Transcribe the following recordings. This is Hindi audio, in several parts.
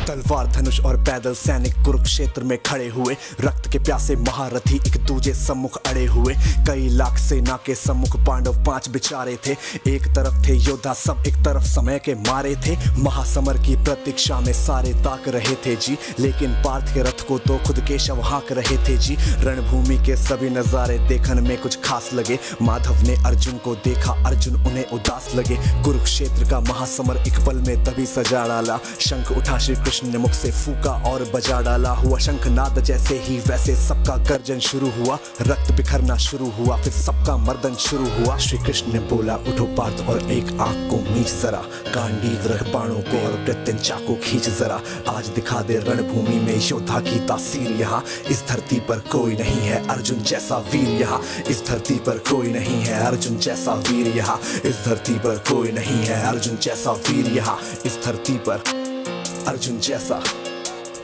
तलवार धनुष और पैदल सैनिक कुरुक्षेत्र में खड़े हुए, रक्त के प्यासे महारथी एक दूजे सम्मुख अड़े हुए। कई लाख सेना के सम्मुख पांडव 5 बिचारे थे। एक तरफ थे योद्धा सब, एक तरफ समय के मारे थे। महासमर की प्रतीक्षा में सारे ताक रहे थे जी, लेकिन पार्थ के रथ को तो खुद केशव हाँक रहे थे जी। रणभूमि के सभी नजारे देखने में कुछ खास लगे। माधव ने अर्जुन को देखा, अर्जुन उन्हें उदास लगे। कुरुक्षेत्र का महासमर एक पल में तभी सजा डाला। शंख उठा श्री कृष्ण ने मुख से फूका और बजा डाला। हुआ शंखनाद जैसे ही वैसे सबका गर्जन शुरू हुआ। रक्त बिखरना शुरू हुआ, फिर सबका मर्दन शुरू हुआ। श्री कृष्ण ने बोला, उठो पार्थ और एक आंख को मीच जरा। गांडीव रख बाणों को और प्रत्यंचा को खींच जरा। आज दिखा दे रणभूमि में योद्धा की तासीर। यहाँ इस धरती पर कोई नहीं है अर्जुन जैसा वीर। यहाँ इस धरती पर कोई नहीं है अर्जुन जैसा वीर। यहाँ इस धरती पर कोई नहीं है अर्जुन जैसा वीर। यहाँ इस धरती पर अर्जुन जैसा,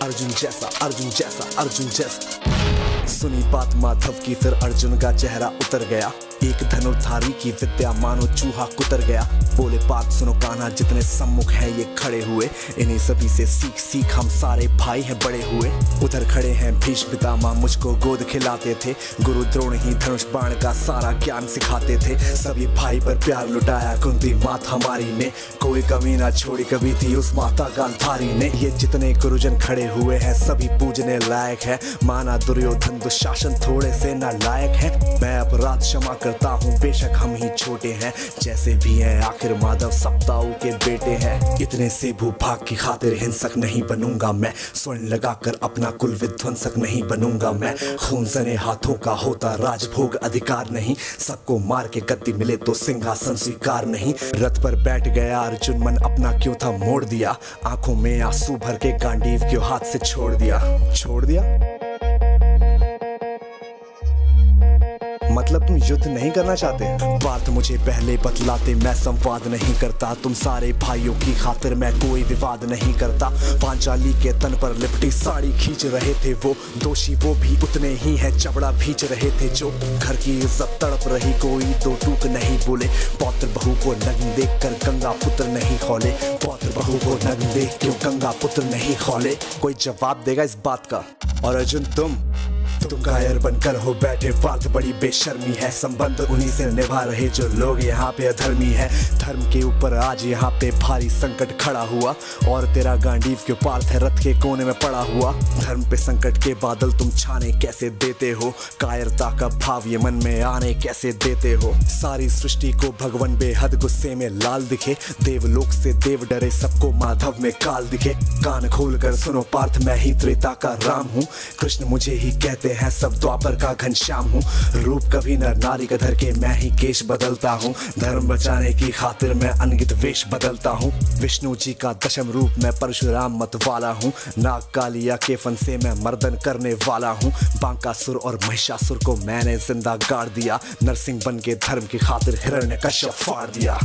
अर्जुन जैसा, अर्जुन जैसा, अर्जुन जैसा। सुनी बात माधव की, फिर अर्जुन का चेहरा उतर गया। एक धनुर्धारी की विद्या मानो चूहा कुतर गया। बोले पार्थ सुनो कान्हा, जितने सम्मुख हैं ये खड़े हुए, इन्हीं सभी से सीख सीख हम सारे भाई हैं बड़े हुए। उधर खड़े हैं भीष्म पितामह, मुझको गोद खिलाते थे। गुरु द्रोण ही धनुष बाण का सारा ज्ञान सिखाते थे। सभी भाई पर प्यार लुटाया कुंती माता हमारी ने। कोई कमी ना छोड़ी कभी थी उस माता गांधारी ने। ये जितने गुरुजन खड़े हुए हैं सभी पूजने लायक है। माना दुर्योधन दुशासन थोड़े से नालायक है। मैं अपराध क्षमा करता हूँ, बेशक हम ही छोटे हैं। जैसे भी हैं आखिर माधव सप्ताऊ के बेटे हैं। इतने से भूभाग की खातिर हिंसक नहीं बनूंगा मैं। स्वर्ण लगाकर अपना कुल विध्वंसक नहीं बनूंगा मैं। खून सने हाथों का होता राजभोग अधिकार नहीं। सबको मार के गद्दी मिले तो सिंहासन स्वीकार नहीं। रथ पर बैठ गया अर्जुन, मन अपना क्यों था मोड़ दिया। आंखों में आंसू भर के गांडीव क्यों हाथ से छोड़ दिया। छोड़ दिया मतलब तुम युद्ध नहीं करना चाहते। पार्थ मुझे पहले बतलाते, मैं संवाद नहीं करता। तुम सारे भाइयों की खातिर मैं कोई विवाद नहीं करता। पांचाली के तन पर लिपटी साड़ी खींच रहे थे वो। दोषी वो भी उतने ही है, चबड़ा भींच रहे थे जो। घर की इज्जत तड़प रही, कोई दो टूक नहीं बोले। पौत्र बहू को नग्न देख कर गंगा पुत्र नहीं खोले। पौत्र बहू को नग्न देख क्यों गंगा पुत्र नहीं खोले। कोई जवाब देगा इस बात का। और अर्जुन तुम कायर बनकर हो बैठे। पार्थ बड़ी बेशर्मी है, संबंध उन्हीं से निभा रहे जो लोग यहाँ पे अधर्मी है। धर्म के ऊपर आज यहाँ पे भारी संकट खड़ा हुआ, और तेरा गांडीव क्यों पार्थ है रथ के कोने में पड़ा हुआ। धर्म पे संकट के बादल तुम छाने कैसे देते हो। कायरता का भाव ये मन में आने कैसे देते हो। सारी सृष्टि को भगवान बेहद गुस्से में लाल दिखे। देवलोक से देव डरे, सबको माधव में काल दिखे। कान खोल कर सुनो पार्थ, मैं ही त्रेता का राम हूँ। कृष्ण मुझे ही कहते हैं, सब द्वापर का घनश्याम हूँ। रूप कभी नर नारी का धर के मैं ही केश बदलता हूँ। धर्म बचाने की खातिर मैं अनगित वेश बदलता हूँ। विष्णु जी का दशम रूप मैं परशुराम मत वाला हूँ। नाग कालिया के फन से मैं मर्दन करने वाला हूँ। बांकासुर और महिषासुर को मैंने जिंदा गाड़ दिया। नरसिंह बन के धर्म की खातिर हिरण्यकश्यप फाड़ दिया।